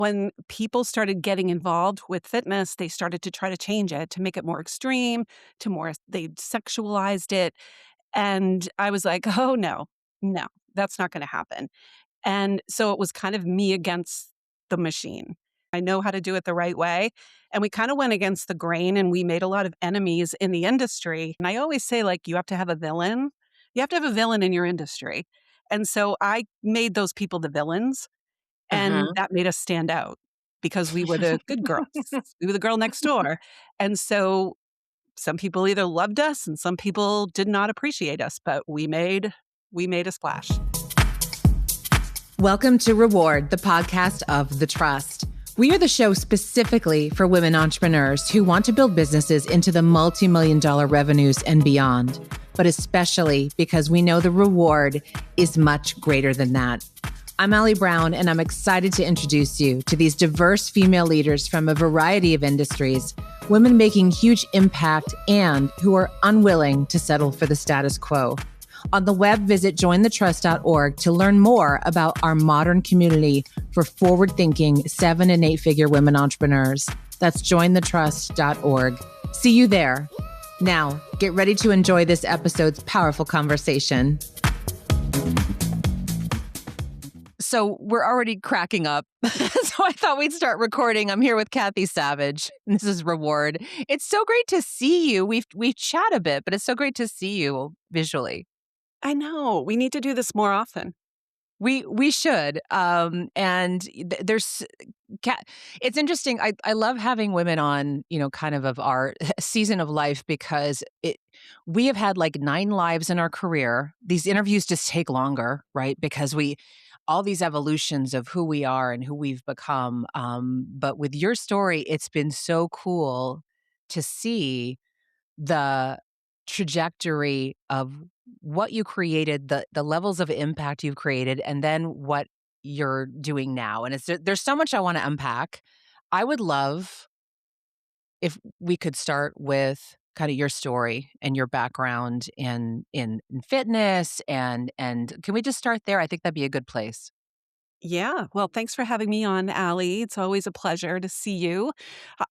When people started getting involved with fitness, they started to try to change it, to make it more extreme, they sexualized it. And I was like, oh, no, no, that's not going to happen. And so it was kind of me against the machine. I know how to do it the right way. And we kind of went against the grain and we made a lot of enemies in the industry. And I always say, like, you have to have a villain. You have to have a villain in your industry. And so I made those people the villains. And Uh-huh. that made us stand out because we were the good girls. We were the girl next door. And so some people either loved us and some people did not appreciate us, but we made a splash. Welcome to Reward, the podcast of The Trust. We are the show specifically for women entrepreneurs who want to build businesses into the multi-million-dollar revenues and beyond, but especially because we know the reward is much greater than that. I'm Allie Brown, and I'm excited to introduce you to these diverse female leaders from a variety of industries, women making huge impact and who are unwilling to settle for the status quo. On the web, visit jointhetrust.org to learn more about our modern community for forward-thinking 7- and 8-figure women entrepreneurs. That's jointhetrust.org. See you there. Now, get ready to enjoy this episode's powerful conversation. So we're already cracking up. So I thought we'd start recording. I'm here with Cathy Savage. And this is Reward. It's so great to see you. We chat a bit, but it's so great to see you visually. I know. We need to do this more often. We should. There's it's interesting. I love having women on, kind of our season of life because we have had like 9 lives in our career. These interviews just take longer, right? Because all these evolutions of who we are and who we've become. But with your story, it's been so cool to see the trajectory of what you created, the levels of impact you've created, and then what you're doing now. And there's so much I want to unpack. I would love if we could start with kind of your story and your background in fitness and can we just start there? I think that'd be a good place. Yeah. Well, thanks for having me on, Allie. It's always a pleasure to see you.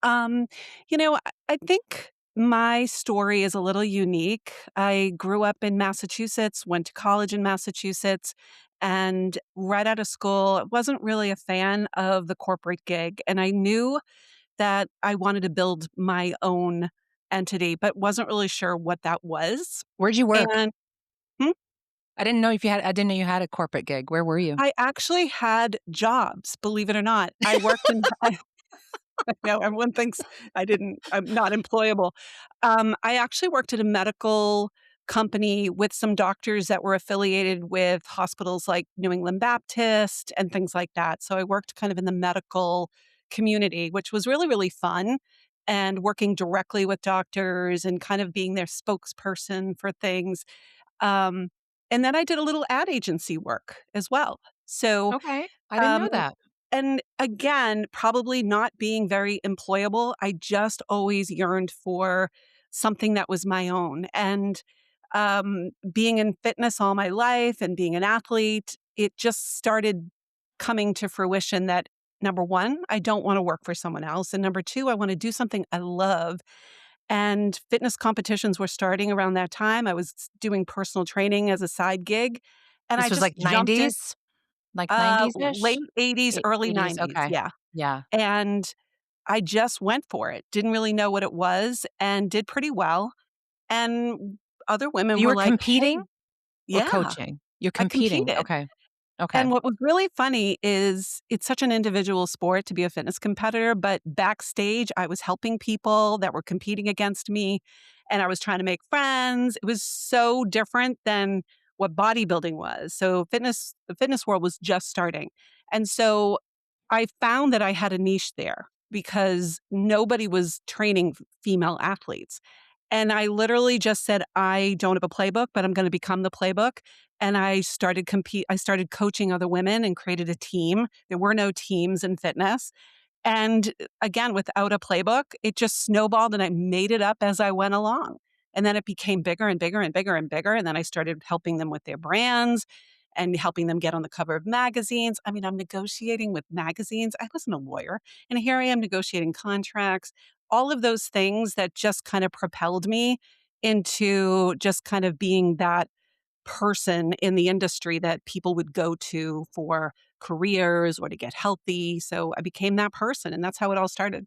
Um, I think my story is a little unique. I grew up in Massachusetts, went to college in Massachusetts, and right out of school, I wasn't really a fan of the corporate gig. And I knew that I wanted to build my own entity, but wasn't really sure what that was. Where'd you work? And hmm, I didn't know you had a corporate gig. Where were you? I actually had jobs, believe it or not. I worked in no, everyone thinks I'm not employable. I actually worked at a medical company with some doctors that were affiliated with hospitals like New England Baptist and things like that. So I worked kind of in the medical community, which was really, really fun. And working directly with doctors and kind of being their spokesperson for things. Um, and then I did a little ad agency work as well. So, Okay. I didn't um, know that. and again, probably not being very employable, I just always yearned for something that was my own. And being in fitness all my life and being an athlete, it just started coming to fruition that number one, I don't want to work for someone else. And number two, I want to do something I love. And fitness competitions were starting around that time. I was doing personal training as a side gig. And I This was just like jumped in. 90s? Like 90s-ish? Late 80s, early 80s, 90s, okay. yeah, Yeah. and I just went for it, didn't really know what it was, and did pretty well, and other women You were were like, "Hey." competing or Yeah, coaching? You're I competing, competed, okay. Okay. and what was really funny is it's such an individual sport to be a fitness competitor, but backstage, I was helping people that were competing against me, and I was trying to make friends. It was so different than what bodybuilding was, so the fitness world was just starting, and so I found that I had a niche there because nobody was training female athletes. And I literally just said, I don't have a playbook, but I'm going to become the playbook. And I started coaching other women and created a team. There were no teams in fitness. And again, without a playbook, it just snowballed and I made it up as I went along. And then it became bigger and bigger and bigger and bigger. And then I started helping them with their brands. and helping them get on the cover of magazines. I mean, I'm negotiating with magazines. I wasn't a lawyer. And here I am negotiating contracts, all of those things that just kind of propelled me into just kind of being that person in the industry that people would go to for careers or to get healthy. So I became that person, and that's how it all started.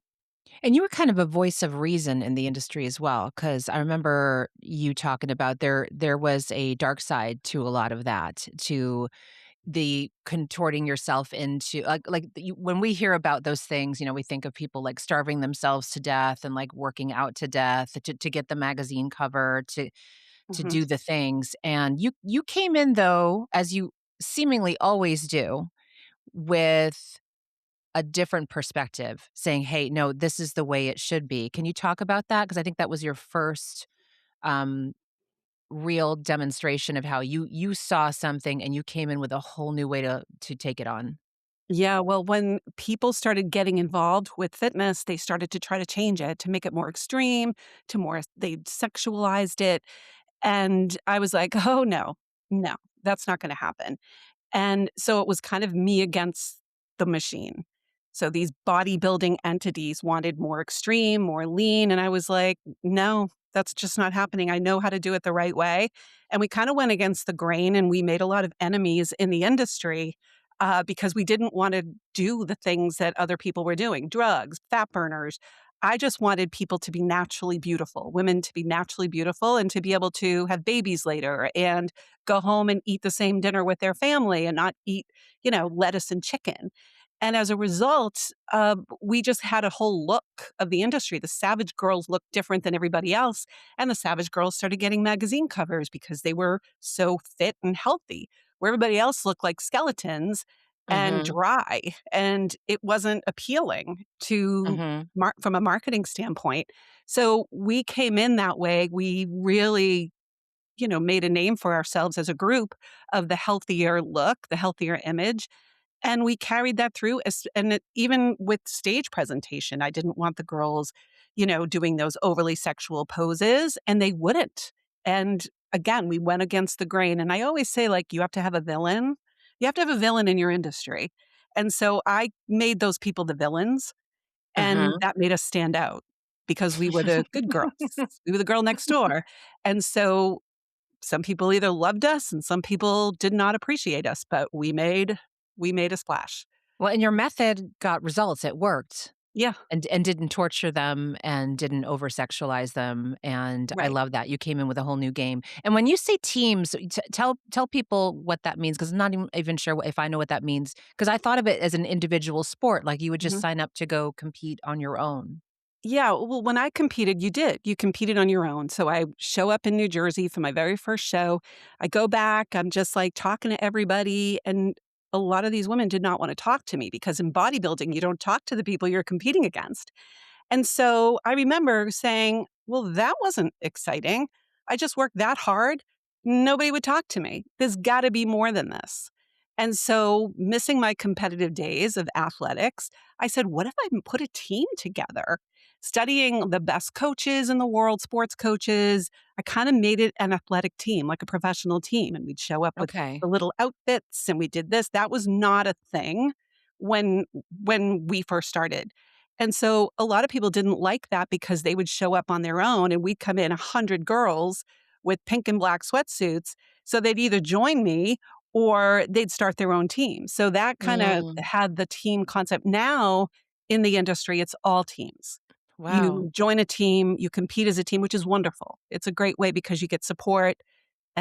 And you were kind of a voice of reason in the industry as well, because I remember you talking about there was a dark side to a lot of that, to the contorting yourself into when we hear about those things, we think of people like starving themselves to death and like working out to death to get the magazine cover, to Mhm. do the things. And you came in though, as you seemingly always do, with a different perspective, saying, "Hey, no, this is the way it should be." Can you talk about that? Because I think that was your first, um, real demonstration of how you saw something and you came in with a whole new way to take it on. Yeah, well, when people started getting involved with fitness, they started to try to change it, to make it more extreme, to more they sexualized it, and I was like, "Oh, no. No, that's not gonna happen." And so it was kind of me against the machine. So these bodybuilding entities wanted more extreme, more lean, and I was like, "No, that's just not happening. I know how to do it the right way." And we kinda went against the grain, and we made a lot of enemies in the industry, because we didn't wanna do the things that other people were doing, drugs, fat burners. I just wanted people to be naturally beautiful, women to be naturally beautiful and to be able to have babies later and go home and eat the same dinner with their family and not eat, lettuce and chicken. And as a result, we just had a whole look of the industry. The Savage girls looked different than everybody else. And the Savage girls started getting magazine covers because they were so fit and healthy, where everybody else looked like skeletons and Mhm, dry. And it wasn't appealing to mhm. from a marketing standpoint. So we came in that way. We really made a name for ourselves as a group of the healthier look, the healthier image, and we carried that through even with stage presentation, I didn't want the girls, doing those overly sexual poses, and they wouldn't. And again, we went against the grain, and I always say, like, you have to have a villain. You have to have a villain in your industry. And so I made those people the villains, and Mhm. that made us stand out because we were the good girls. We were the girl next door. And so some people either loved us and some people did not appreciate us, but we made a splash. Well, and your method got results, it worked, Yeah, and didn't torture them and didn't over sexualize them, and I right. love that. You came in with a whole new game. And when you say teams, tell people what that means, 'cause I'm not even sure if I know what that means. Because I thought of it as an individual sport, like you would just Mhm. sign up to go compete on your own. Yeah, well, when I competed, you did. You competed on your own. So I show up in New Jersey for my very first show. I go back, I'm just like talking to everybody. And a lot of these women did not want to talk to me because in bodybuilding, you don't talk to the people you're competing against. And so I remember saying, well, that wasn't exciting. I just worked that hard. Nobody would talk to me. There's got to be more than this. And so, missing my competitive days of athletics, I said, what if I put a team together? Studying the best coaches in the world, sports coaches, I kind of made it an athletic team, like a professional team. And we'd show up with Okay. the little outfits and we did this. That was not a thing when when we first started. And so a lot of people didn't like that because they would show up on their own and we'd come in 100 girls with pink and black sweatsuits. So they'd either join me or they'd start their own team. So that kind of Mm, had the team concept. Now in the industry, it's all teams. wow. You join a team, you compete as a team, which is wonderful. It's a great way because you get support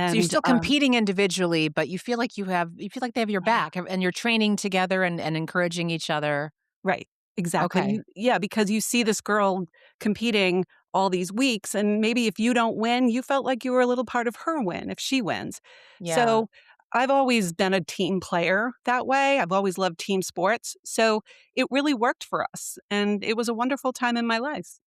So you're and still competing individually, but you feel like they have your back, and you're training together and encouraging each other. right, exactly. Okay. Yeah, because you see this girl competing all these weeks, and maybe if you don't win, you felt like you were a little part of her win if she wins. Yeah. So I've always been a team player that way. I've always loved team sports. So it really worked for us, and it was a wonderful time in my life.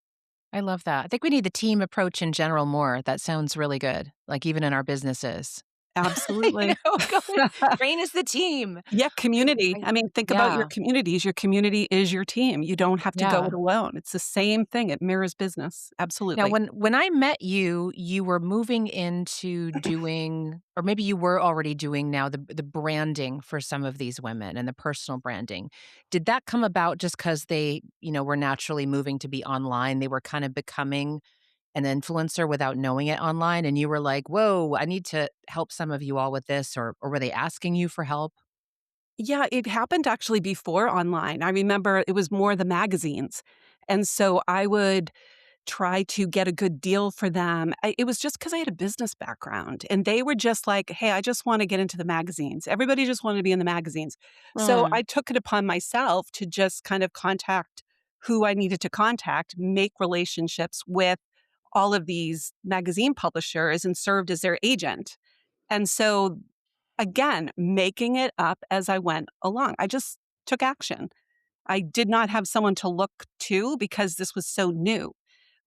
I love that. I think we need the team approach in general more. That sounds really good, like even in our businesses. Absolutely. Going train as the team. Yeah, community. I I mean, think about your yeah, communities. Your community is your team. You don't have to go yeah. it alone. It's the same thing. It mirrors business. Now, Absolutely. when I met you, you were moving into doing, or maybe you were already doing now, the branding for some of these women and the personal branding. Did that come about just because they, were naturally moving to be online? They were kind of becoming an influencer without knowing it online, and you were like, "Whoa, I need to help some of you all with this," or were they asking you for help? Yeah, it happened actually before online. I remember it was more the magazines. And so I would try to get a good deal for them. It was just because I had a business background and they were just like, hey, I just want to get into the magazines. Everybody just wanted to be in the magazines. So Mm, I took it upon myself to just kind of contact who I needed to contact, make relationships with all of these magazine publishers and served as their agent. And so again, making it up as I went along. I just took action. I did not have someone to look to because this was so new.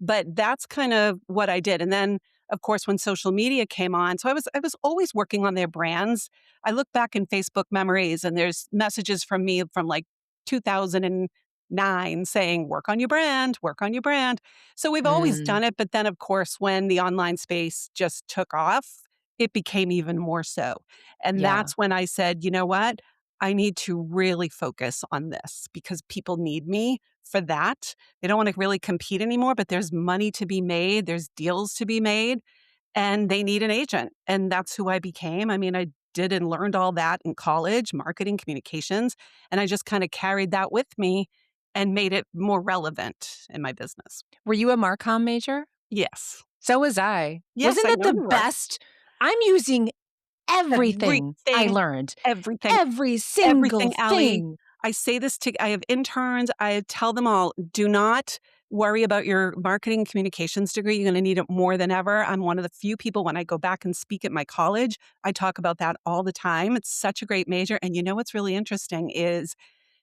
But that's kind of what I did. And then, of course, when social media came on, so I was always working on their brands. I look back in Facebook memories and there's messages from me from like 2009 saying, work on your brand, work on your brand. So we've always mm, done it. But then, of course, when the online space just took off, it became even more so. And yeah, that's when I said, you know what? I need to really focus on this because people need me for that. They don't want to really compete anymore, but there's money to be made, there's deals to be made, and they need an agent. And that's who I became. I mean, I did and learned all that in college, marketing, communications, and I just kind of carried that with me and made it more relevant in my business. were you a Marcom major? Yes. So was I. Yes, Wasn't I that know the you were. best? I'm using everything I Everything, learned. everything. Every single Everything, Allie. thing. I say this to I have interns, I tell them all, do not worry about your marketing communications degree, you're gonna need it more than ever. I'm one of the few people when I go back and speak at my college, I talk about that all the time. It's such a great major, and you know what's really interesting is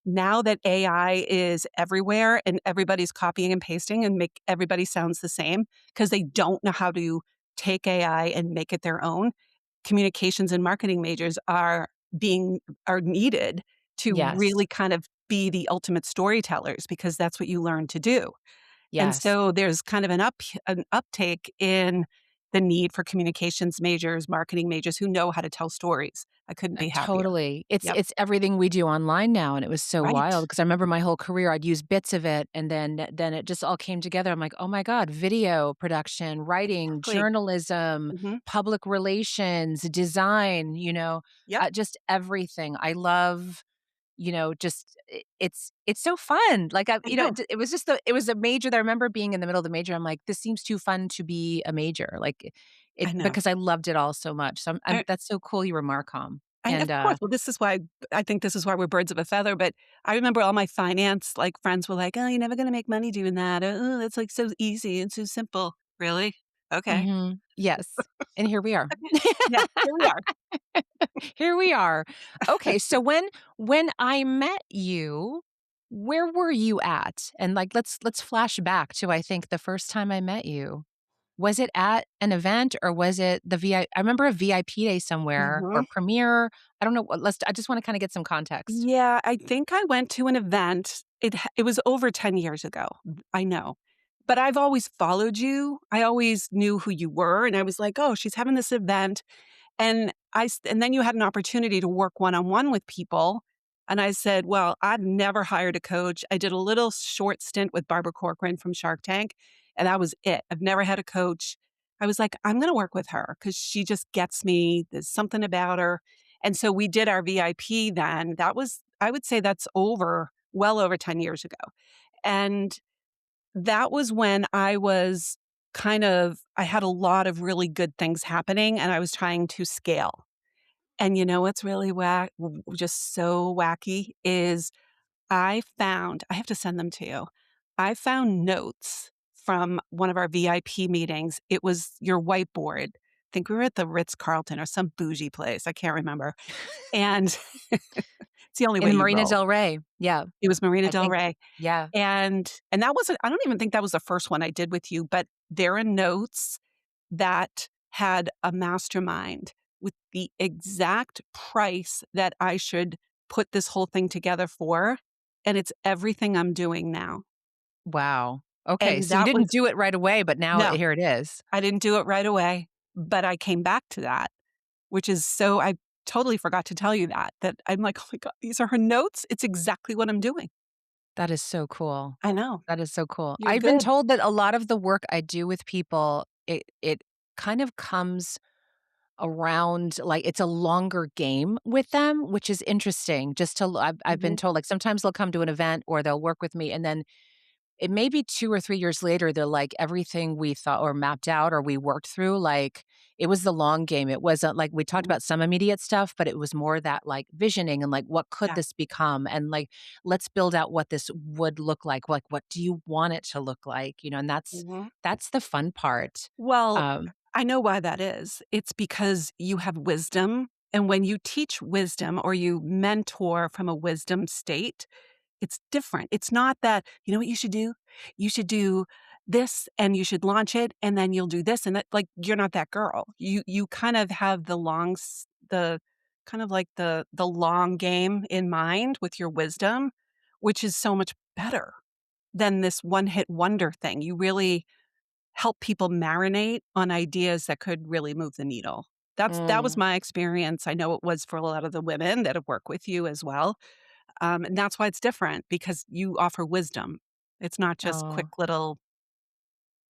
now that AI is everywhere and everybody's copying and pasting and make everybody sounds the same because they don't know how to take AI and make it their own. Communications and marketing majors being are needed to Yes. really kind of be the ultimate storytellers because that's what you learn to do. And Yes. so there's kind of an uptake in the need for communications majors, marketing majors who know how to tell stories. I couldn't be happier. Totally. It's Yep. it's everything we do online now, and it was so Right. wild because I remember my whole career, I'd use bits of it, and then it just all came together. I'm like, "Oh my god, video production, writing, Exactly. journalism, Mhm. public relations, design, Yep. just everything." I love, just it's so fun. Like, I know. it was just it was a major that I remember being in the middle of the major. I'm like, "This seems too fun to be a major." Like, it I know. because I loved it all so much. So I'm I that's so cool you were Marcom. and And, of course, well, this is why I think this is why we're birds of a feather, but I remember all my finance, like, friends were like, "Oh, you're never gonna make money doing that. Oh, that's, like, so easy and so simple." Really? Okay. mhm, yes, and here we are. Yeah, here we are. Here we are. Okay, so when I met you, where were you at? And, like, let's flash back to, I think, the first time I met you. Was it at an event or was it the I remember a VIP day somewhere or Mhm. premiere. I don't know what let's I just wanna kinda get some context. Yeah, I think I went to an event. It was over 10 years ago. I know. But I've always followed you. I always knew who you were, and I was like, "Oh, she's having this event." And then you had an opportunity to work one-on-one with people, and I said, "Well, I've never hired a coach." I did a little short stint with Barbara Corcoran from Shark Tank, and that was it. I've never had a coach. I was like, "I'm gonna work with her because she just gets me. There's something about her." And so we did our VIP then. That was I would say that's well over 10 years ago. And that was when I had a lot of really good things happening and I was trying to scale. And you know what's really just so wacky is I have to send them to you. I found notes from one of our VIP meetings. It was your whiteboard. I think we were at the Ritz-Carlton or some bougie place. I can't remember. And it's the only way In you Marina roll. Del Rey. Yeah, It was Marina I Del think. Rey. Yeah. And that wasn't I don't even think that was the first one I did with you, but there are notes that had a mastermind with the exact price that I should put this whole thing together for, and it's everything I'm doing now. Wow. Okay, And so you that didn't was do it right away, but now no, here it is. I didn't do it right away, but I came back to that, which is so I totally forgot to tell you that I'm like, "Oh my god, these are her notes. It's exactly what I'm doing." That is so cool. I know. That is so cool. You're I've been good. told that a lot of the work I do with people, it kind of comes around like it's a longer game with them, which is interesting. Just to I've been Mhm. told like sometimes they'll come to an event or they'll work with me and then it may be 2 or 3 years later, they're like, everything we thought or mapped out or we worked through, like, it was the long game. It wasn't like we talked Mhm. about some immediate stuff, but it was more that, like, visioning and, like, what could Yeah. this become? And, like, let's build out what this would look like, what do you want it to look like? You know, and Mhm. that's the fun part. Well, Um I know why that is. It's because you have wisdom, and when you teach wisdom or you mentor from a wisdom state, it's different. It's not that, "You know what you should do? You should do this, and you should launch it, and then you'll do this," and that like, you're not that girl. You kind of have the kind of like the long game in mind with your wisdom, which is so much better than this one-hit wonder thing. You really help people marinate on ideas that could really move the needle. That was Mm. my experience. I know it was for a lot of the women that have worked with you as well. And that's why it's different because you offer wisdom. It's not just quick Oh, little,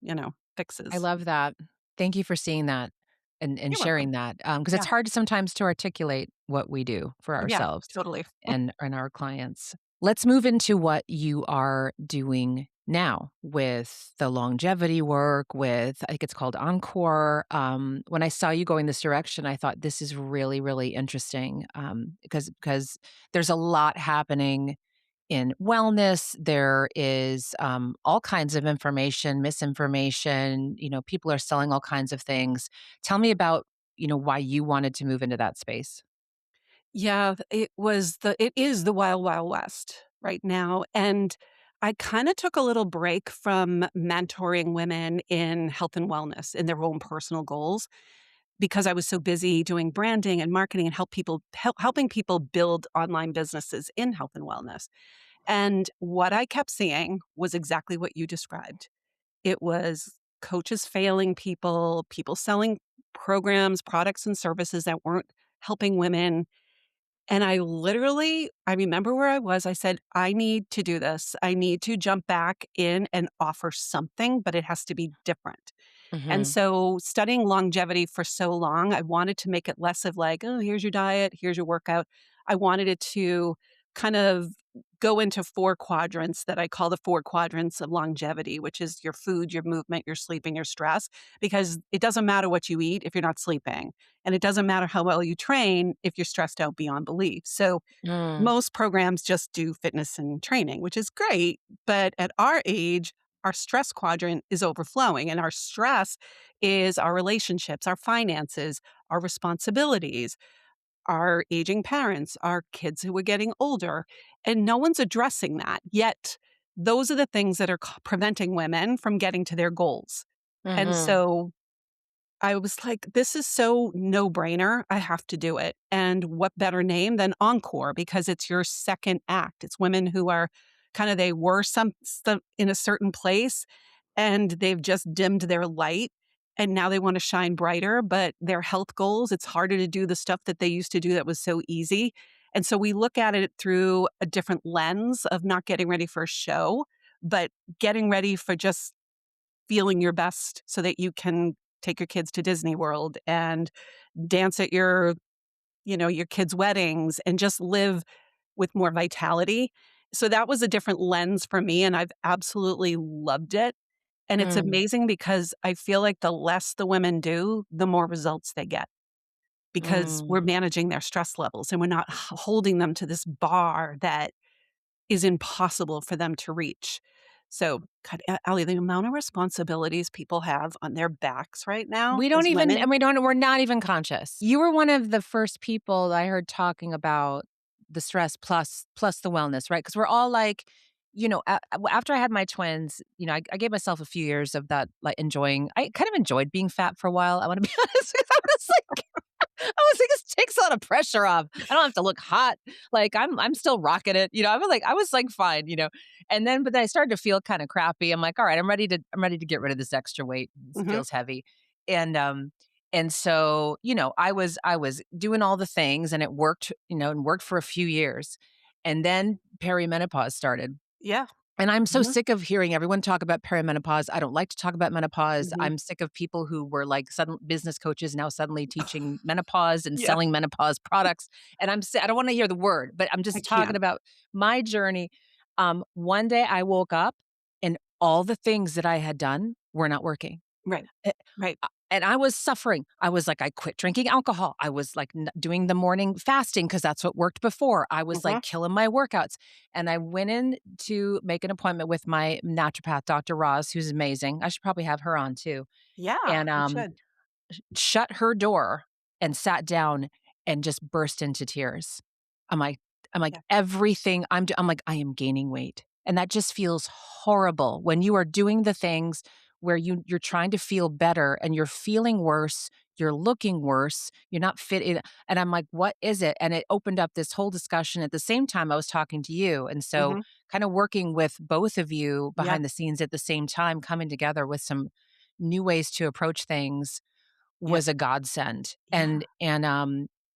I fixes. love that. Thank you for seeing that and You're welcome. sharing that, because it's Yeah. hard sometimes to articulate what we do for Yeah, ourselves totally. and our clients. Let's move into what you are doing now with the longevity work, with I think it's called Encore. When I saw you going this direction, I thought this is really, really interesting because there's a lot happening in wellness. There is all kinds of information, misinformation. You know, people are selling all kinds of things. Tell me about why you wanted to move into that space. Yeah, it is the wild, wild west right now. And I kind of took a little break from mentoring women in health and wellness in their own personal goals because I was so busy doing branding and marketing and helping people build online businesses in health and wellness. And what I kept seeing was exactly what you described. It was coaches failing people, people selling programs, products and services that weren't helping women, and I remember where I was. I said, "I need to do this. I need to jump back in and offer something, but it has to be different." And Mhm. so studying longevity for so long, I wanted to make it less of like, "Oh, here's your diet, here's your workout." I wanted it to kind of go into 4 quadrants that I call the 4 quadrants of longevity, which is your food, your movement, your sleep, and your stress, because it doesn't matter what you eat if you're not sleeping, and it doesn't matter how well you train if you're stressed out beyond belief. So Mm. most programs just do fitness and training, which is great, but at our age, our stress quadrant is overflowing, and our stress is our relationships, our finances, our responsibilities, our aging parents, our kids who are getting older, and no one's addressing that. Yet, those are the things that are preventing women from getting to their goals. And Mhm. so I was like, "This is so no-brainer, I have to do it." And what better name than Encore because it's your second act. It's women who are they were some in a certain place, and they've just dimmed their light, and now they wanna shine brighter, but their health goals, it's harder to do the stuff that they used to do that was so easy. And so we look at it through a different lens of not getting ready for a show, but getting ready for just feeling your best so that you can take your kids to Disney World and dance at your kids' weddings and just live with more vitality. So that was a different lens for me, and I've absolutely loved it. And it's Mm. amazing because I feel like the less the women do, the more results they get because we're Mm. managing their stress levels and we're not holding them to this bar that is impossible for them to reach. So, God, Allie, the amount of responsibilities people have on their backs right now We don't as even women. and we're not even conscious. You were one of the first people I heard talking about the stress plus the wellness, right? Because 'Cause we're all like, after I had my twins, I gave myself a few years of that, like, I kind of enjoyed being fat for a while, I wanna be honest, 'cause I was like I was like, "This takes a lot of pressure off. I don't have to look hot. Like, I'm still rocking it." I was, like, fine, And then but then I started to feel kinda crappy. I'm like, "All right, I'm ready to get rid of this extra weight. It Mhm. feels heavy." And, and so, I was doing all the things and it worked, and worked for a few years. And then perimenopause started. Yeah. And I'm so Mhm. sick of hearing everyone talk about perimenopause. I don't like to talk about menopause. Mhm. I'm sick of people who were like sudden business coaches now suddenly teaching menopause and Yeah. selling menopause products. And I don't want to hear the word, but I'm I just talking can't. about my journey. One day I woke up and all the things that I had done were not working. Right. Eh, Right. and I was suffering. I was like, I quit drinking alcohol. I was like doing the morning fasting because that's what worked before. I was Mhm. like killing my workouts. And I went in to make an appointment with my naturopath, Dr. Roz, who's amazing. I should probably have her on too. Yeah, And you should. shut her door and sat down and just burst into tears. I'm like I'm like, Yeah. everything I'm like, I am gaining weight. And that just feels horrible when you are doing the things where you're trying to feel better and you're feeling worse, you're looking worse, you're not fit in and I'm like, "What is it?" And it opened up this whole discussion at the same time I was talking to you. And so Mhm. kinda working with both of you Yeah. behind the scenes at the same time, coming together with some new ways to approach things Yep. was a godsend, Yeah.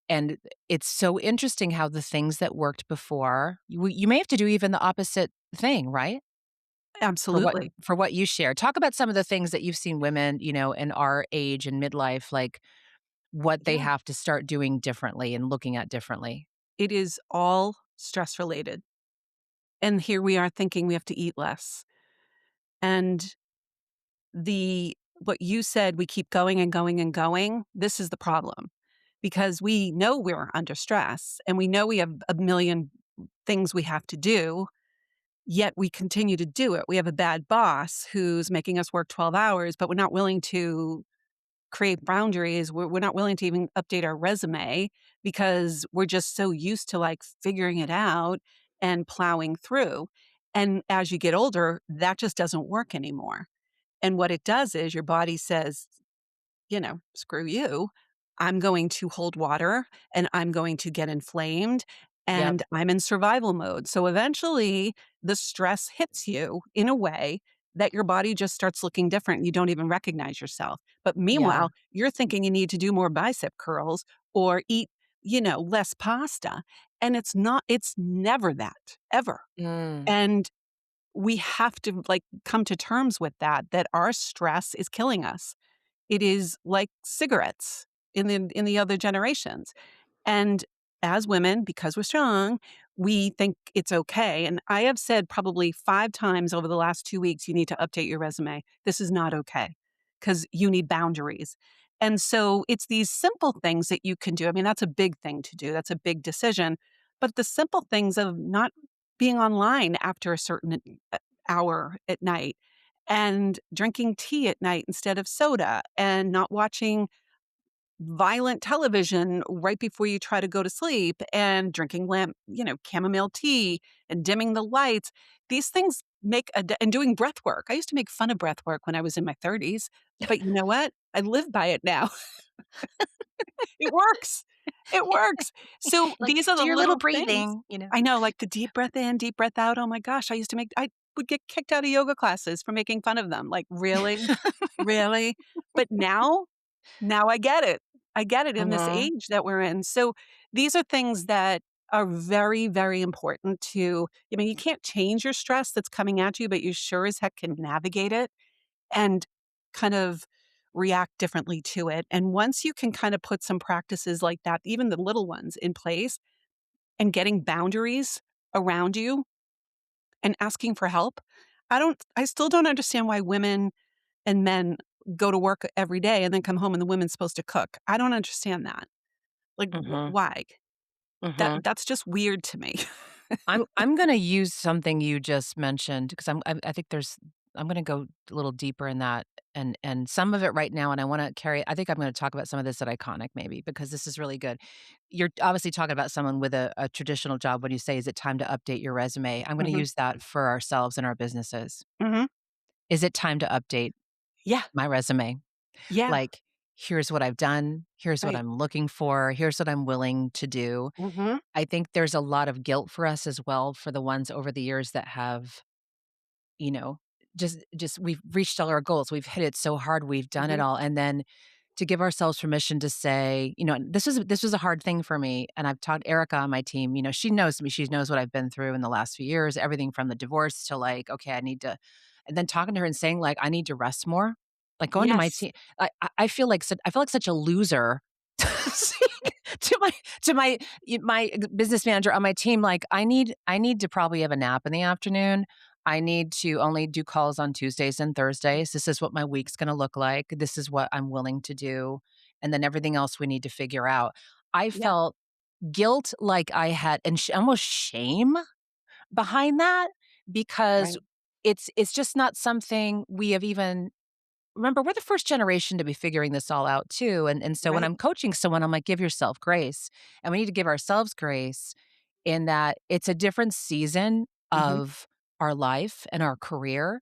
and it's so interesting how the things that worked before you may have to do even the opposite thing, right? Absolutely. For what you shared. Talk about some of the things that you've seen women, in our age and midlife, like, what they Yeah. have to start doing differently and looking at differently. It is all stress related. And here we are thinking we have to eat less. And the what you said, we keep going and going and going, this is the problem. Because we know we're under stress and we know we have a million things we have to do, yet we continue to do it. We have a bad boss who's making us work 12 hours, but we're not willing to create boundaries. We're not willing to even update our resume because we're just so used to like figuring it out and plowing through. And as you get older, that just doesn't work anymore. And what it does is your body says, screw you. I'm going to hold water and I'm going to get inflamed Yep, and I'm in survival mode. So eventually the stress hits you in a way that your body just starts looking different. You don't even recognize yourself. But yeah. meanwhile, you're thinking you need to do more bicep curls or eat, less pasta. And it's never that ever. Mm, And we have to like come to terms with that our stress is killing us. It is like cigarettes in the other generations. And as women, because we're strong, we think it's okay. And I have said probably 5 times over the last 2 weeks, you need to update your resume. This is not okay because you need boundaries. And so it's these simple things that you can do. I mean, that's a big thing to do. That's a big decision. But the simple things of not being online after a certain hour at night and drinking tea at night instead of soda and not watching violent television right before you try to go to sleep and drinking chamomile tea and dimming the lights. These things and doing breath work. I used to make fun of breath work when I was in my 30s, but you know what? I live by it now. It works. It works. So like, these are do the your little little things. breathing. I know, like the deep breath in, deep breath out. Oh my gosh, I would get kicked out of yoga classes for making fun of them. Like, really? Really? But now I get it. I get it in this Mhm, age that we're in. So these are things that are very, very important to you can't change your stress that's coming at you, but you sure as heck can navigate it and kind of react differently to it. And once you can kind of put some practices like that, even the little ones in place and getting boundaries around you and asking for help, I still don't understand why women and men go to work every day and then come home and the woman's supposed to cook. I don't understand that. Like, mhm, why? mhm. That's just weird to me. I'm gonna use something you just mentioned because I think I'm gonna go a little deeper in that and some of it right now, and I think I'm gonna talk about some of this at Iconic maybe because this is really good. You're obviously talking about someone with a traditional job when you say, "Is it time to update your resume?" I'm gonna Mhm, use that for ourselves and our businesses. mhm. Is it time to update Yeah, my resume? yeah, Like, here's what I've done, here's what Right. I'm looking for, here's what I'm willing to do. Mhm. I think there's a lot of guilt for us as well for the ones over the years that have, you know, just we've reached all our goals. We've hit it so hard, we've done it Mhm. all. And then to give ourselves permission to say, and this was a hard thing for me. And I've taught Erica on my team, she knows me. She knows what I've been through in the last few years, everything from the divorce to like, okay, I need to, and then talking to her and saying, like, I need to rest more. Like going to my Yes. team. I feel like such a loser to my business manager on my team, like, I need to probably have a nap in the afternoon. I need to only do calls on Tuesdays and Thursdays. This is what my week's gonna look like. This is what I'm willing to do, and then everything else we need to figure out. I Yeah. felt guilt like I had and almost shame behind that because Right. it's just not something we have even remember, we're the first generation to be figuring this all out too, and so when Right. I'm coaching someone, I'm like, "Give yourself grace," and we need to give ourselves grace in that it's a different season Mhm. of our life and our career,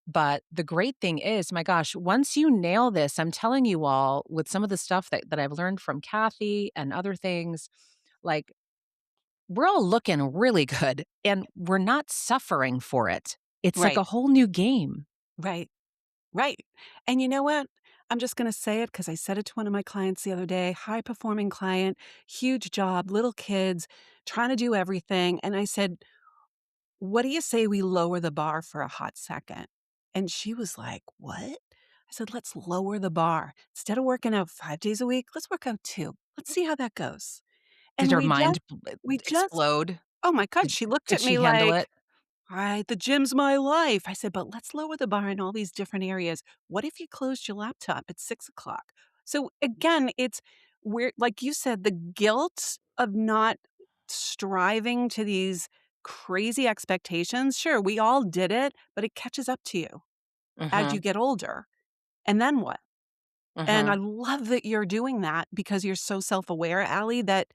but the great thing is, my gosh, once you nail this, I'm telling you all with some of the stuff that I've learned from Cathy and other things, like, we're all looking really good, and we're not suffering for it. It's like Right. a whole new game. Right. Right. And you know what? I'm just going to say it because I said it to one of my clients the other day, high performing client, huge job, little kids, trying to do everything. And I said, what do you say we lower the bar for a hot second? And she was like, what? I said, let's lower the bar. Instead of working out 5 days a week, let's work out two. Let's see how that goes. Did And her mind we just, explode? oh my God, Did she looked could at she me handle like, it? right, the gym's my life. I said, but let's lower the bar in all these different areas. What if you closed your laptop at 6 o'clock? So again, it's where, like you said, the guilt of not striving to these crazy expectations. Sure, we all did it, but it catches up to you as you Mhm, get older. And then what? And I mhm, love that you're doing that because you're so self aware, Allie, that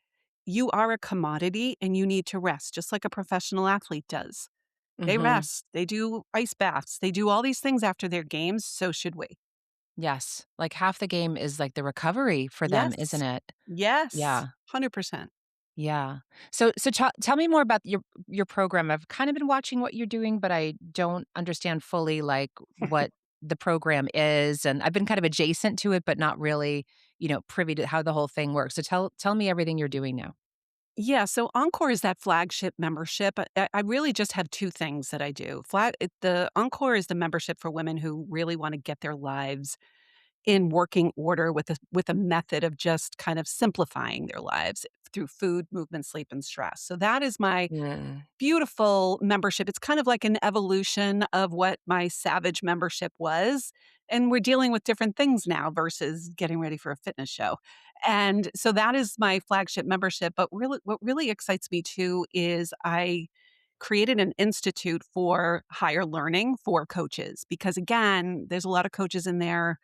you are a commodity and you need to rest, just like a professional athlete does. They mhm. rest, they do ice baths, they do all these things after their games, so should we. Yes, like, half the game is, like, the recovery for them, isn't Yes. it? Yes. Yeah, 100%. yeah. So tell me more about your program. I've kind of been watching what you're doing, but I don't understand fully, like, what the program is, and I've been kind of adjacent to it, but not really, privy to how the whole thing works. So tell me everything you're doing now. Yeah, so Encore is that flagship membership. I really just have 2 things that I do. The Encore is the membership for women who really wanna get their lives in working order with a method of just kind of simplifying their lives through food, movement, sleep, and stress. So that is my Mm, beautiful membership. It's kind of like an evolution of what my Savage membership was, and we're dealing with different things now versus getting ready for a fitness show. And so that is my flagship membership, but really what really excites me too is I created an institute for higher learning for coaches because again, there's a lot of coaches in there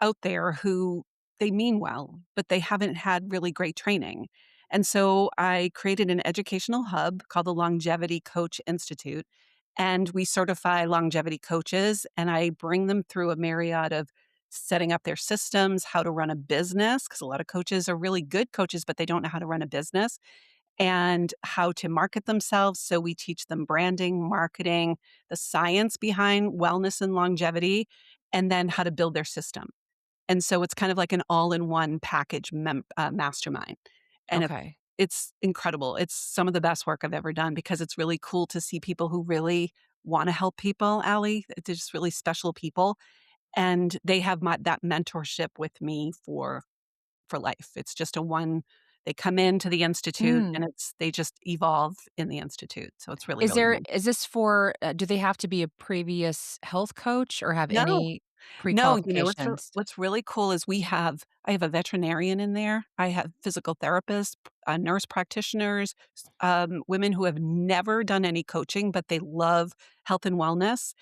out there who they mean well, but they haven't had really great training. And so I created an educational hub called the Longevity Coach Institute. And we certify longevity coaches, and I bring them through a myriad of setting up their systems, how to run a business, because a lot of coaches are really good coaches, but they don't know how to run a business, and how to market themselves. So we teach them branding, marketing, the science behind wellness and longevity, and then how to build their system. And so it's kind of like an all-in-one package mastermind, and okay. it's incredible. It's some of the best work I've ever done because it's really cool to see people who really wanna help people, Allie. They're just really special people, and they have that mentorship with me for life. It's just a one they come into the institute, Mm. and they just evolve in the institute, so it's really, Is really there nice. is this for do they have to be a previous health coach or have No. any No, pre-qualifications? what's really cool is I have a veterinarian in there, I have physical therapists, nurse practitioners, women who have never done any coaching, but they love health and wellness,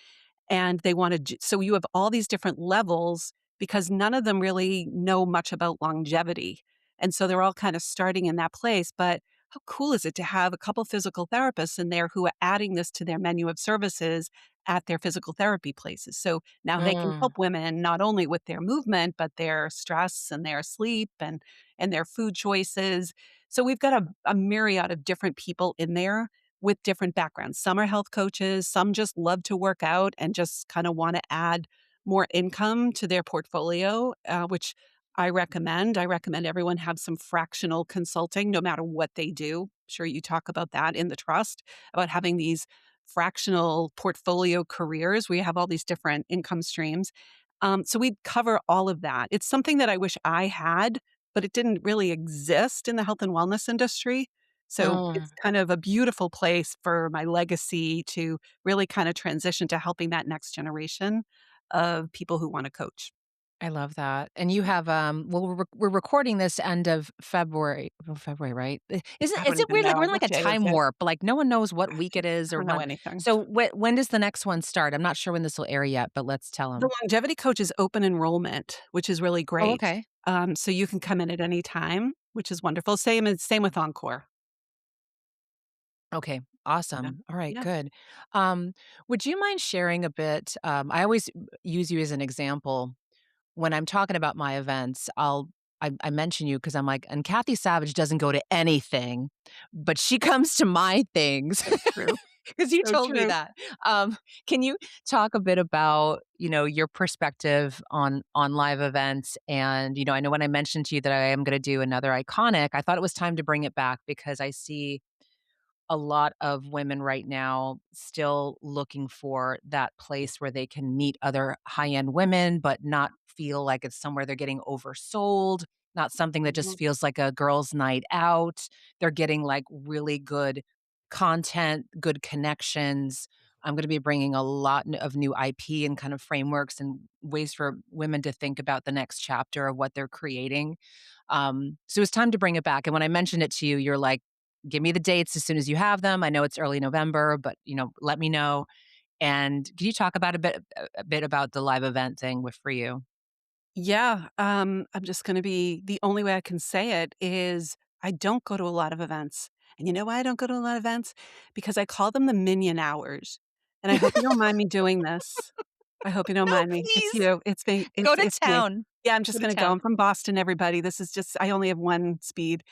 and they wanna so you have all these different levels because none of them really know much about longevity, and so they're all kinda starting in that place, but how cool is it to have a couple physical therapists in there who are adding this to their menu of services at their physical therapy places. So now they can Mm, help women not only with their movement, but their stress and their sleep and their food choices. So we've got a myriad of different people in there with different backgrounds. Some are health coaches, some just love to work out and just kind of want to add more income to their portfolio, which I recommend. I recommend everyone have some fractional consulting no matter what they do. Sure, you talk about that in the trust, about having these fractional portfolio careers where you have all these different income streams. So we cover all of that. It's something that I wish I had, but it didn't really exist in the health and wellness industry. So it's mm. kind of a beautiful place for my legacy to really kind of transition to helping that next generation of people who want to coach. I love that. And you have, well, we're recording this end of February. Well, February, right? I Is don't it even weird? Like we're know in like what a day is time it. warp. Like no one knows what week it is I or don't know month. anything. So when does the next one start? I'm not sure when this will air yet, but let's tell The them. longevity coach is open enrollment, which is really Oh, great. okay. So you can come in at any time, which is wonderful. Same with Encore. Okay. Yeah. Awesome. All right. Yeah. Good. Um, would you mind sharing a bit? I always use you as an example when I'm talking about my events. I mention you because I'm like, and Cathy Savage doesn't go to anything, but she comes to my things. So true. Because you So told me true. that. Can you talk a bit about, your perspective on live events? And, I know when I mentioned to you that I am gonna do another iconic, I thought it was time to bring it back because I see a lot of women right now still looking for that place where they can meet other high-end women, but not feel like it's somewhere they're getting oversold, not something that just Mhm. feels like a girl's night out. They're getting, like, really good content, good connections. I'm gonna be bringing a lot of new IP and kind of frameworks and ways for women to think about the next chapter of what they're creating. So it's time to bring it back, and when I mentioned it to you, you're like, give me the dates as soon as you have them. I know it's early November, but, let me know. And can you talk about a bit about the live event thing with for you? Yeah. I'm just gonna be the only way I can say it is I don't go to a lot of events. And you know why I don't go to a lot of events? Because I call them the minion hours. And I hope you don't mind me doing this. I hope you don't No, mind me. It's please you. It's me. go to It's me. town. Yeah, I'm Go just to gonna go. I'm town. from Boston, everybody. This is just I only have one speed.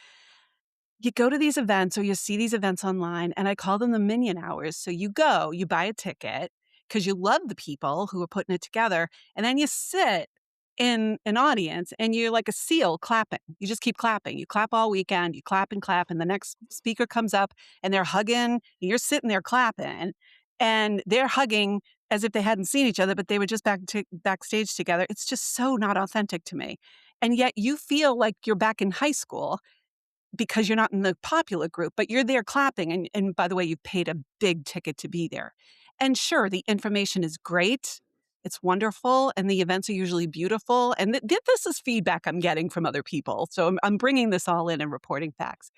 You go to these events or you see these events online, and I call them the minion hours. So you go, you buy a ticket because you love the people who are putting it together, and then you sit in an audience and you're like a seal clapping. You just keep clapping. You clap all weekend, you clap, and the next speaker comes up and they're hugging, and you're sitting there clapping, and they're hugging as if they hadn't seen each other, but they were just backstage together. It's just so not authentic to me. And yet you feel like you're back in high school because you're not in the popular group, but you're there clapping. And by the way, you paid a big ticket to be there. And sure, the information is great. It's wonderful. And the events are usually beautiful. And this is feedback I'm getting from other people. So I'm bringing this all in and reporting facts.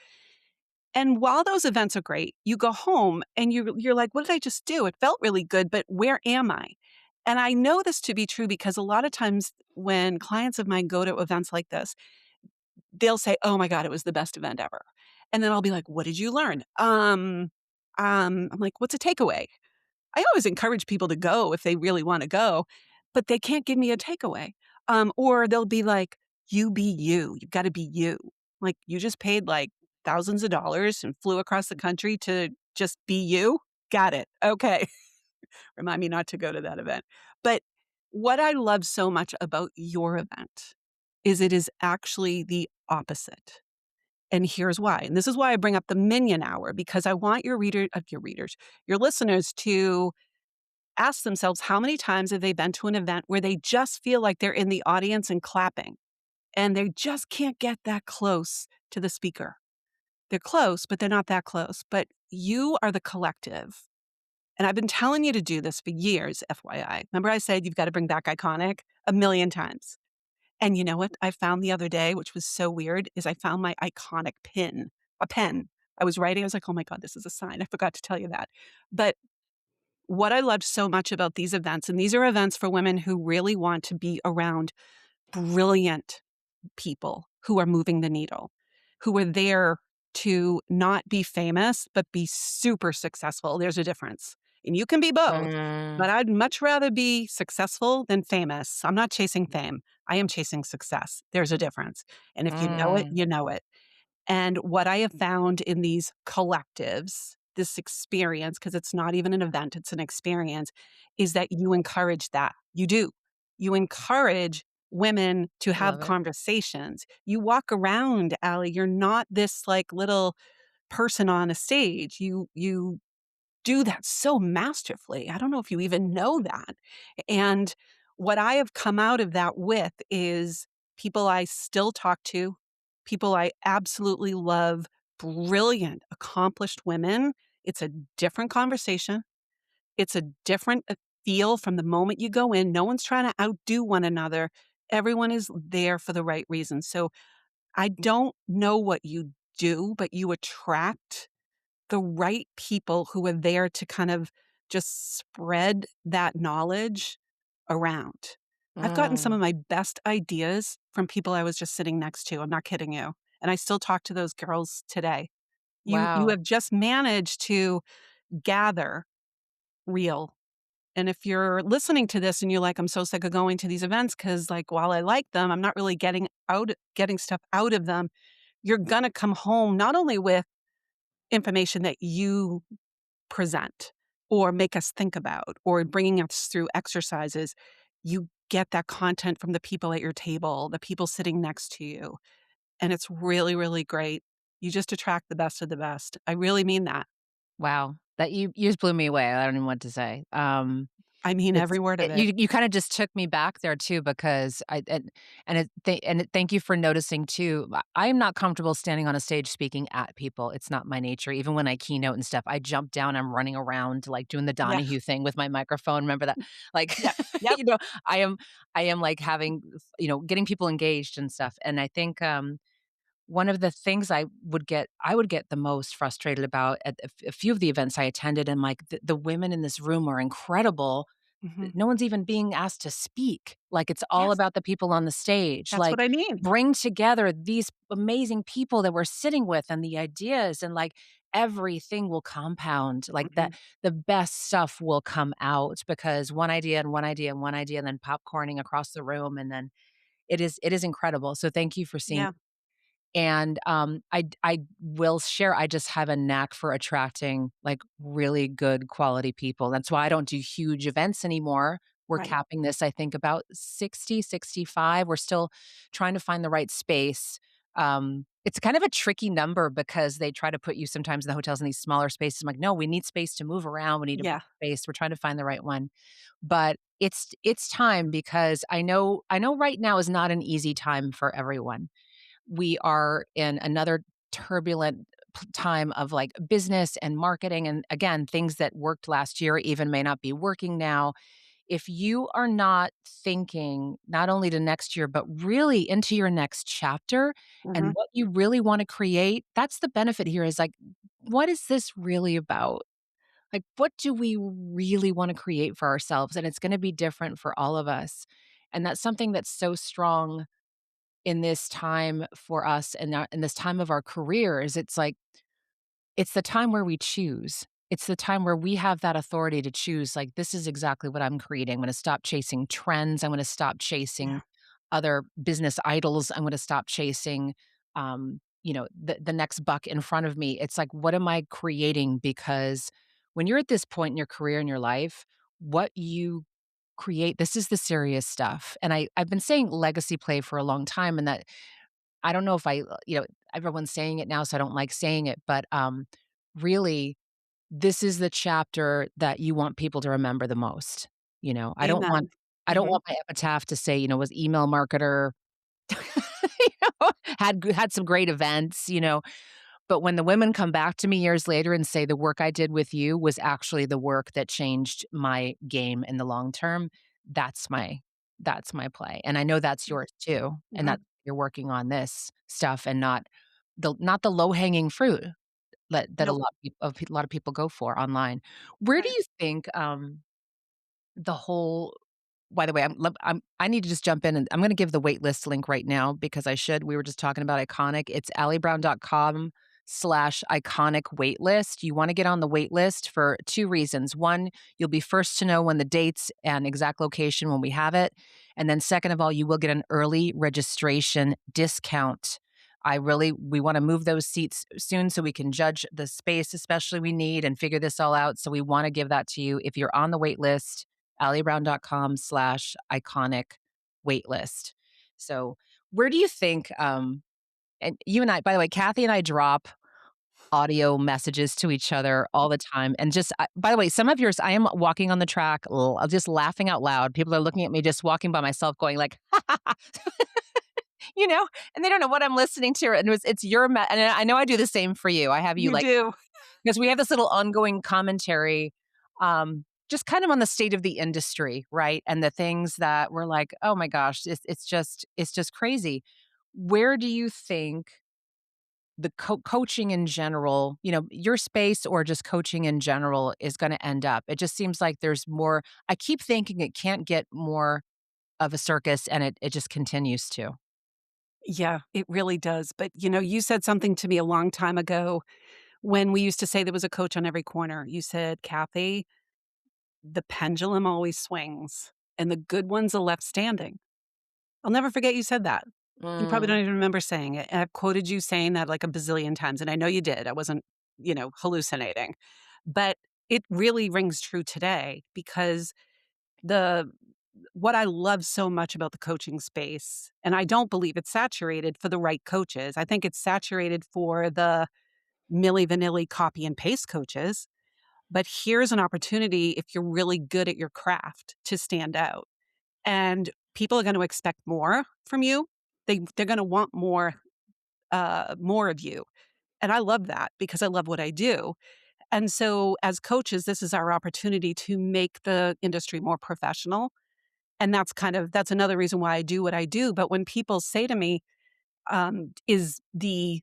And while those events are great, you go home and you're like, what did I just do? It felt really good, but where am I? And I know this to be true because a lot of times when clients of mine go to events like this, they'll say, "Oh my god, it was the best event ever." And then I'll be like, "What did you learn?" I'm like, "What's a takeaway?" I always encourage people to go if they really wanna go, but they can't give me a takeaway. Or they'll be like, "You be you. You've gotta be you." Like, "You just paid, like, thousands of dollars and flew across the country to just be you? Got it. Okay. Remind me not to go to that event." But what I love so much about your event is it is actually the opposite. And here's why. And this is why I bring up the minion hour because I want your listeners to ask themselves how many times have they been to an event where they just feel like they're in the audience and clapping and they just can't get that close to the speaker. They're close, but they're not that close. But you are the collective. And I've been telling you to do this for years, FYI. Remember I said you've got to bring back iconic a million times. And you know what I found the other day, which was so weird, is I found my iconic pin, a pen. I was writing, I was like, "Oh my god, this is a sign." I forgot to tell you that. But what I loved so much about these events, and these are events for women who really want to be around brilliant people who are moving the needle, who are there to not be famous, but be super successful. There's a difference. And you can be both, Mm, but I'd much rather be successful than famous. I'm not chasing fame. I am chasing success. There's a difference. And if you know it, mm, you know it. And what I have found in these collectives, this experience, because it's not even an event, it's an experience, is that you encourage that. You do. You encourage women to I have love it. conversations. You walk around, Allie, you're not this like little person on a stage. You do that so masterfully. I don't know if you even know that. And what I have come out of that with is people I still talk to, people I absolutely love, brilliant, accomplished women. It's a different conversation. It's a different feel from the moment you go in. No one's trying to outdo one another. Everyone is there for the right reasons. So I don't know what you do, but you attract the right people who are there to kind of just spread that knowledge around. I've gotten some of Mm, my best ideas from people I was just sitting next to. I'm not kidding you. And I still talk to those girls today. You wow. have just managed to gather real. And if you're listening to this and you're like, I'm so sick of going to these events because like while I like them, I'm not really getting stuff out of them, you're gonna come home not only with information that you present or make us think about or bringing us through exercises, you get that content from the people at your table, the people sitting next to you. And it's really, really great. You just attract the best of the best. I really mean that. Wow. That you just blew me away. I don't even know what to say. I mean It's every word of it it. you kinda just took me back there too because thank you for noticing too. I am not comfortable standing on a stage speaking at people. It's not my nature. Even when I keynote and stuff, I jump down, I'm running around, like, doing the Yeah. Donahue thing with my microphone. Remember that? Like, Yep. Yep. you know, I am I am, like, having getting people engaged and stuff, and I think, one of the things I would get the most frustrated about at a few of the events I attended, and, like, the women in this room are incredible. Mhm. No one's even being asked to speak. Like, it's all Yes. about the people on the stage. That's Like, what I mean. bring together these amazing people that we're sitting with and the ideas, and, like, everything will compound. Like, that Mhm. the best stuff will come out because one idea and one idea and one idea, and then popcorning across the room, and then it is incredible. So thank you for seeing Yeah. and, I will share, I just have a knack for attracting, like, really good quality people. That's why I don't do huge events anymore. We're Right. capping this, I think, about 60, 65. We're still trying to find the right space. It's kind of a tricky number because they try to put you sometimes in the hotels in these smaller spaces. I'm like, "No, we need space to move around. We need a big Yeah. space." We're trying to find the right one. But it's time because I know right now is not an easy time for everyone. We are in another turbulent time of like business and marketing. And again, things that worked last year even may not be working now. If you are not thinking not only to next year, but really into your next chapter and Mhm. what you really want to create, that's the benefit here is like, what is this really about? Like, what do we really want to create for ourselves? And it's going to be different for all of us. And that's something that's so strong in this time for us and in this time of our careers, it's like it's the time where we choose. It's the time where we have that authority to choose, like, "This is exactly what I'm creating. I'm gonna stop chasing trends. I'm gonna stop Yeah. chasing other business idols. I'm gonna stop chasing, the next buck in front of me." It's like, what am I creating? Because when you're at this point in your career, in your life, what you create this is the serious stuff, and I've been saying legacy play for a long time, and that I don't know if everyone's saying it now, so I don't like saying it, but, really, this is the chapter that you want people to remember the most, I don't want Amen. I don't Mhm. want my epitaph to say, was email marketer, had some great events, but when the women come back to me years later and say, "The work I did with you was actually the work that changed my game in the long term," that's my that's my play, and I know that's yours too, and that Mhm. you're working on this stuff and not the low-hanging fruit that Nope. a lot of people go for online. Where do Right. you think, the whole by the way, I need to just jump in, and I'm gonna give the wait list link right now because I should. We were just talking about Iconic. It's iconic wait list. You want to get on the wait list for two reasons. One, you'll be first to know when the dates and exact location when we have it. And then second of all, you will get an early registration discount. We want to move those seats soon so we can judge the space, especially we need and figure this all out. So we want to give that to you. If you're on the wait list, alliebrown.com/iconic wait list. So where do you think, and you and I, by the way, Kathy and I drop audio messages to each other all the time. And just, by the way, some of yours, I am walking on the track, just laughing out loud. People are looking at me just walking by myself going like, you know, and they don't know what I'm listening to. And it's your, and I know I do the same for you. I have you You like, do. because we have this little ongoing commentary, just kind of on the state of the industry, right? And the things that we're like, oh my gosh, it's just crazy. Where do you think the coaching in general, your space or just coaching in general is going to end up? It just seems like there's more. I keep thinking it can't get more of a circus, and it just continues to. Yeah, it really does. But, you said something to me a long time ago when we used to say there was a coach on every corner. You said, Kathy, the pendulum always swings and the good ones are left standing. I'll never forget you said that. You probably Mm, don't even remember saying it. And I've quoted you saying that like a bazillion times. And I know you did. I wasn't, hallucinating. But it really rings true today because the what I love so much about the coaching space, and I don't believe it's saturated for the right coaches. I think it's saturated for the Milli Vanilli copy and paste coaches. But here's an opportunity if you're really good at your craft to stand out. And people are going to expect more from you. They're going to want more of you. And I love that because I love what I do. And so as coaches, this is our opportunity to make the industry more professional. And that's another reason why I do what I do. But when people say to me, is the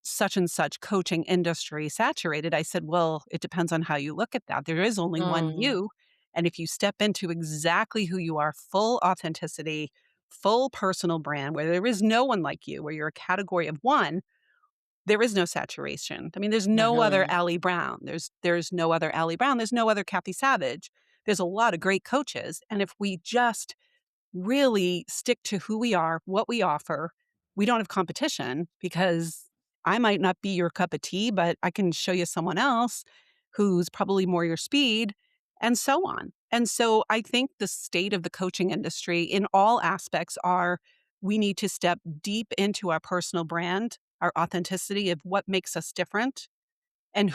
such and such coaching industry saturated? I said, well, it depends on how you look at that. There is only one mm, you. And if you step into exactly who you are, full authenticity, full personal brand, where there is no one like you, where you're a category of one, there is no saturation. I mean, there's no other mhm, Allie Brown. There's no other Allie Brown. There's no other Cathy Savage. There's a lot of great coaches. And if we just really stick to who we are, what we offer. We don't have competition because I might not be your cup of tea, but I can show you someone else who's probably more your speed, and so on. And so I think the state of the coaching industry in all aspects are we need to step deep into our personal brand, our authenticity of what makes us different and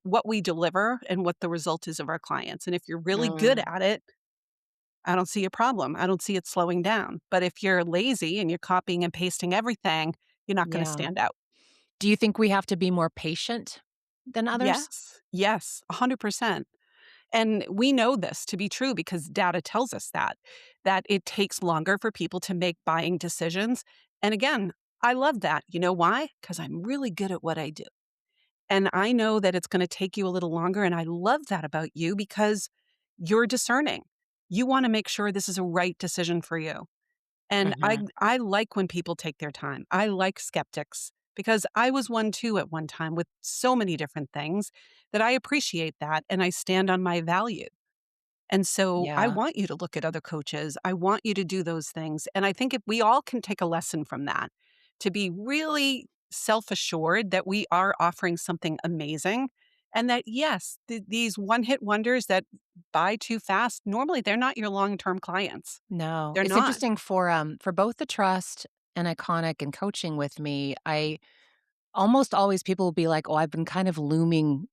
what we deliver and what the result is of our clients. And if you're really good mm, at it, I don't see a problem. I don't see it slowing down. But if you're lazy and you're copying and pasting everything, you're not gonna yeah. stand out. Do you think we have to be more patient than others? Yes. Yes, 100%. And we know this to be true because data tells us that it takes longer for people to make buying decisions. And again, I love that. You know why? Because 'Cause I'm really good at what I do. And I know that it's gonna take you a little longer, and I love that about you because you're discerning. You wanna make sure this is a right decision for you. And Mhm. I like when people take their time. I like skeptics because I was one too at one time with so many different things that I appreciate that and I stand on my value. And so I Yeah. want you to look at other coaches. I want you to do those things. And I think if we all can take a lesson from that to be really self-assured that we are offering something amazing and that yes, these one-hit wonders that buy too fast, normally they're not your long-term clients. No. They're It's not. interesting for both the trust and iconic and coaching with me, I almost always people will be like, "Oh, I've been kind of looming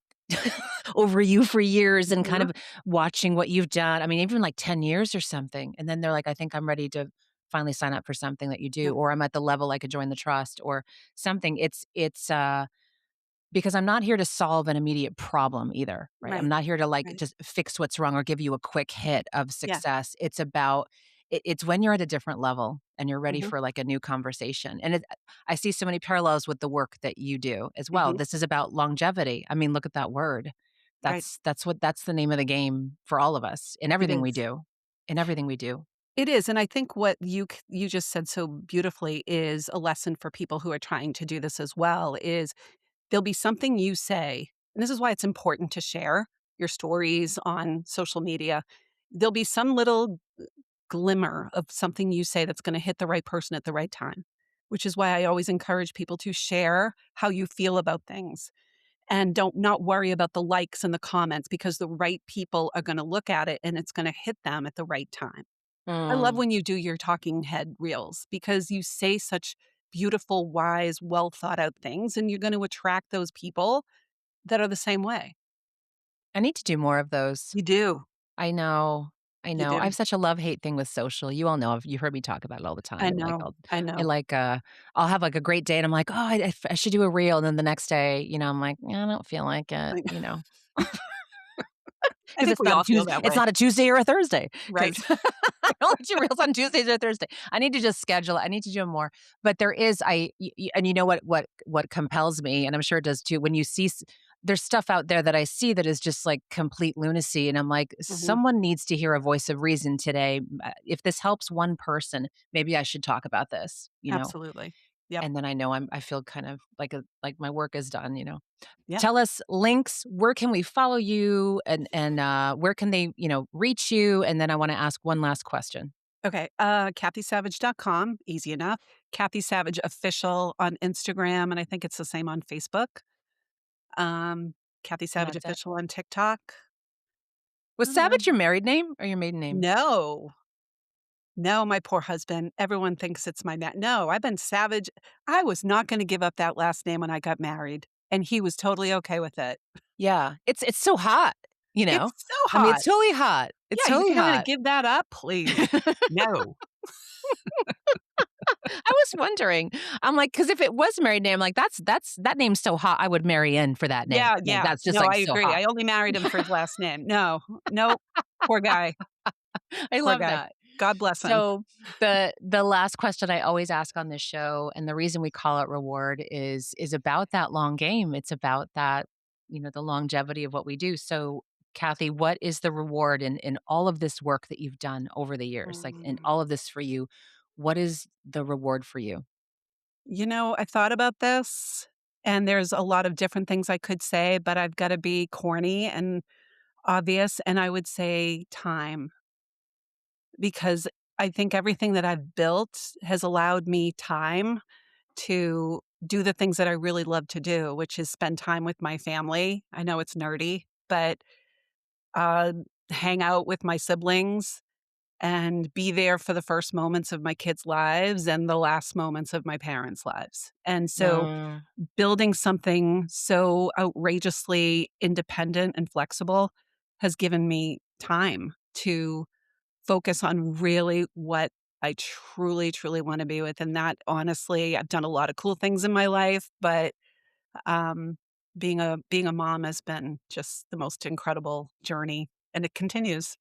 over you for years and kind Mhm. of watching what you've done." I mean, even like 10 years or something. And then they're like, "I think I'm ready to finally sign up for something that you do," Yeah. or "I'm at the level I could join the trust," or something. It's because I'm not here to solve an immediate problem either, right? I'm Right. not here to, like, Right. just fix what's wrong or give you a quick hit of Yeah. success. It's about it's when you're at a different level and you're ready Mhm. for, like, a new conversation, and I see so many parallels with the work that you do as well. Mhm. This is about longevity. I mean, look at that word. Right. That's the name of the game for all of us in It everything we is. do. In everything we do. It is, and I think what you just said so beautifully is a lesson for people who are trying to do this as well, is there'll be something you say, and this is why it's important to share your stories on social media. There'll be some little glimmer of something you say that's gonna hit the right person at the right time, which is why I always encourage people to share how you feel about things, and don't not worry about the likes and the comments because the right people are gonna look at it and it's gonna hit them at the right time. I love Mm. when you do your talking head reels because you say such beautiful, wise, well thought out things, and you're gonna attract those people that are the same way. I need to do more of those. You do. I know. I You know. I do. have such a love-hate thing with social. You all know. You've heard me talk about it all the I time. Like, know. I I know. like, I'll have, like, a great day, and I'm like, "Oh, I should do a reel," and then the next day, I'm like, "Yeah, I don't feel like it," I you know? I 'Cause think it's we not a all feel Tuesday. that It's way. not a Tuesday or a Thursday. Right. 'Cause I only do reels on Tuesdays or Thursday. I need to just schedule it. I need to do 'em more. But there is I y y and you know what compels me, and I'm sure it does too, when you see there's stuff out there that I see that is just, like, complete lunacy, and I'm like, Mhm. "Someone needs to hear a voice of reason today. If this helps one person, maybe I should talk about this," you know? Absolutely. Yep. And then I feel kind of like my work is done, you know? Yeah. Tell us links, where can we follow you, and where can they, reach you? And then I wanna ask one last question. Okay, CathySavage.com, easy enough. Cathy Savage Official on Instagram, and I think it's the same on Facebook. Um, Cathy And Savage that's it. Official on TikTok. Was Uh, Savage your married name or your maiden name? no. No, my poor husband. Everyone thinks it's my no, I've been Savage. I was not gonna give up that last name when I got married, and he was totally okay with it. Yeah. It's so hot, you It's know? so I mean, hot. it's totally hot. It's Yeah, you totally think I'm gonna hot. give that up? Please. No. I was wondering. I'm like, because if it was a married name, like, that name's so hot, I would marry in for that name. Yeah, Like, yeah. that's just, No, like, I so agree. hot. I only married him for his last name. No. Nope. Poor guy. I Poor love guy. that. God bless him. So the last question I always ask on this show, and the reason we call it reward is about that long game. It's about that, the longevity of what we do. So, Kathy, what is the reward in all of this work that you've done over the years? Like in Mm. all of this for you, what is the reward for you? I thought about this, and there's a lot of different things I could say, but I've gotta be corny and obvious, and I would say time, because I think everything that I've built has allowed me time to do the things that I really love to do, which is spend time with my family. I know it's nerdy, but, uh, hang out with my siblings and be there for the first moments of my kids' lives and the last moments of my parents' lives. And so Mm. building something so outrageously independent and flexible has given me time to focus on really what I truly, truly wanna be with, and that honestly, I've done a lot of cool things in my life, but, um, being a mom has been just the most incredible journey, and it continues.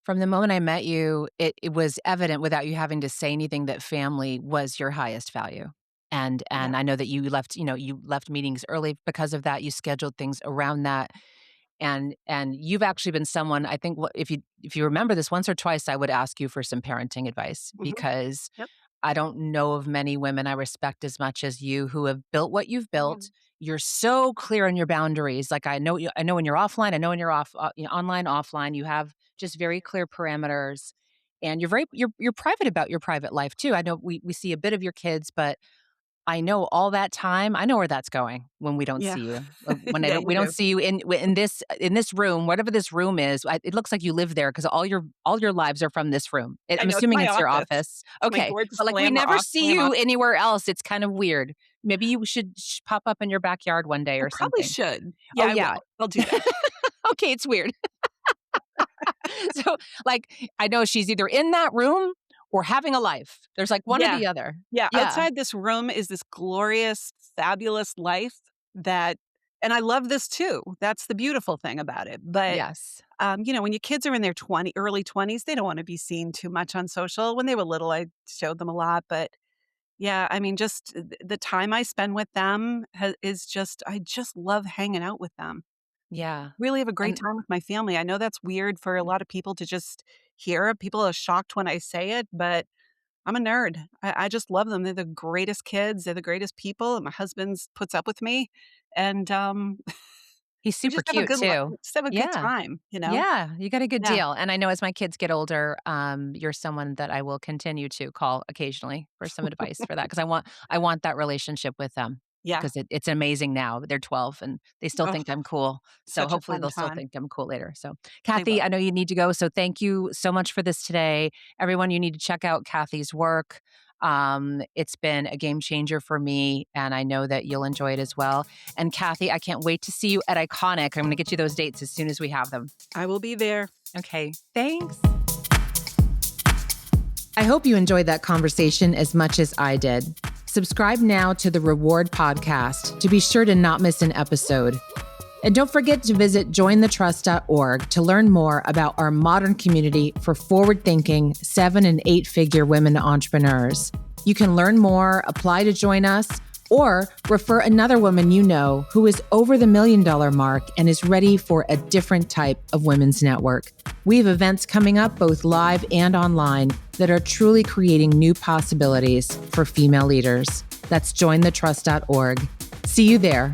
From the moment I met you, it was evident without you having to say anything that family was your highest value. Yeah. And I know that you left meetings early because of that. You scheduled things around that. And you've actually been someone, I think, if you remember this once or twice, I would ask you for some parenting advice Mhm. because Yep. I don't know of many women I respect as much as you who have built what you've built. Mhm. You're so clear on your boundaries. Like, I know when you're offline, I know when you're online, offline. You have just very clear parameters, and you're private about your private life too. I know we see a bit of your kids, but I know all that time, I know where that's going when we don't Yeah. see you. When Yeah, you we don't do. see you in this room, whatever this room is. It looks like you live there because all your lives are from this room. I I'm know, it's assuming my it's your office. office. It's my Okay, gorgeous but, like, we glamour never see glam you office. anywhere else. It's kind of weird. Maybe you should pop up in your backyard one day I or probably something. should. Yeah, Oh, I yeah. will. I'll do that. Okay, it's weird. So, like, I know she's either in that room or having a life. There's, like, one or Yeah. the other. Yeah, Yeah. outside this room is this glorious, fabulous life that and I love this too. That's the beautiful thing about it, but, Yes. when your kids are in their early 20s, they don't wanna be seen too much on social. When they were little, I showed them a lot, but yeah, I mean, just the time I spend with them is just I just love hanging out with them. Yeah. Really have a great And time with my family. I know that's weird for a lot of people to just hear. People are shocked when I say it, but I'm a nerd. I just love them. They're the greatest kids. They're the greatest people. And my husband's puts up with me. And He's we super just have a cute too. we just have a good Yeah. time, you know? Yeah, you got a good Yeah. deal, and I know as my kids get older, you're someone that I will continue to call occasionally for some advice for that because I want that relationship with them Yeah. because it's amazing now. They're 12 and they still Oh, think I'm cool, so such a hopefully fun they'll still time. think I'm cool later. So, They Cathy, will. I know you need to go, so thank you so much for this today. Everyone, you need to check out Cathy's work. It's been a game changer for me, and I know that you'll enjoy it as well. And Cathy, I can't wait to see you at Iconic. I'm gonna get you those dates as soon as we have them. I will be there. Okay, thanks. I hope you enjoyed that conversation as much as I did. Subscribe now to the Reward Podcast to be sure to not miss an episode. And don't forget to visit jointhetrust.org to learn more about our modern community for forward-thinking 7- and 8-figure women entrepreneurs. You can learn more, apply to join us, or refer another woman you know who is over the $1 million mark and is ready for a different type of women's network. We have events coming up both live and online that are truly creating new possibilities for female leaders. That's jointhetrust.org. See you there.